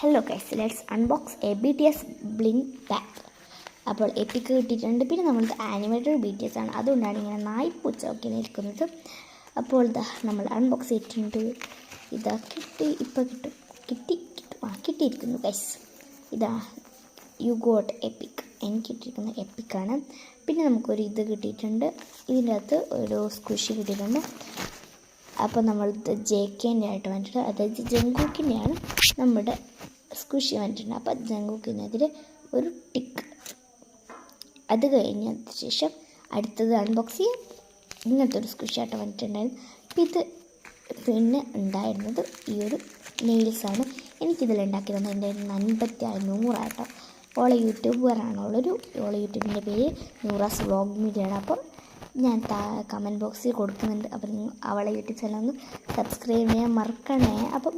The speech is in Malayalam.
Hello guys, let's unbox A BTS blink bag. അപ്പോൾ എപ്പിക്ക് കിട്ടിയിട്ടുണ്ട്. പിന്നെ നമ്മൾക്ക് ആനിമേറ്റഡ് BTS ആണ്, അതുകൊണ്ടാണ് ഇങ്ങനെ നായ്പൂച്ച ഒക്കെ നിൽക്കുന്നത്. അപ്പോൾ ഇതാ നമ്മൾ അൺബോക്സ് ചെയ്തിട്ടുണ്ട്. ഇതാ കിട്ടിയിരിക്കുന്നു ഗൈസ്. ഇതാ യു ഗോട്ട് എപ്പിക്, എനിക്ക് കിട്ടിയിരിക്കുന്ന എപ്പിക്കാണ്. പിന്നെ നമുക്കൊരു ഇത് കിട്ടിയിട്ടുണ്ട്. ഇതിൻ്റെ അകത്ത് ഒരു സ്ക്വിഷി കിട്ടിയിട്ടുണ്ട്. അപ്പോൾ നമ്മൾ JKൻ്റെ ആയിട്ട് വന്നിട്ടുണ്ട്, അതായത് ജങ്കൂക്കിൻ്റെയാണ് നമ്മുടെ സ്ക്വിഷി വന്നിട്ടുണ്ട്. അപ്പോൾ ജങ്കൂക്കിനെതിരെ ഒരു ടിക്ക്. അത് കഴിഞ്ഞതിന് ശേഷം അടുത്തത് അൺബോക്സ് ചെയ്യാൻ ഇങ്ങനത്തെ ഒരു സ്ക്വിഷി ആയിട്ട് വന്നിട്ടുണ്ടായിരുന്നു. അപ്പോൾ ഇത് പിന്നെ ഉണ്ടായിരുന്നത് ഈ ഒരു നെയിൽസാണ്. എനിക്കിതിൽ ഉണ്ടാക്കി തന്നെ എൻ്റെ 5600 ആട്ടോ. ഓളെ യൂട്യൂബറാണ്, ഓളെ യൂട്യൂബിൻ്റെ പേര് നൂറാസ് വ്ളോഗ് മീഡിയ ആണ്. അപ്പോൾ ഞാൻ കമൻറ്റ് ബോക്സിൽ കൊടുക്കുന്നുണ്ട്. അപ്പോൾ അവളെ യൂട്യൂബ് ചാനൽ ഒന്ന് സബ്സ്ക്രൈബ് ചെയ്യാൻ മറക്കണേ. അപ്പോൾ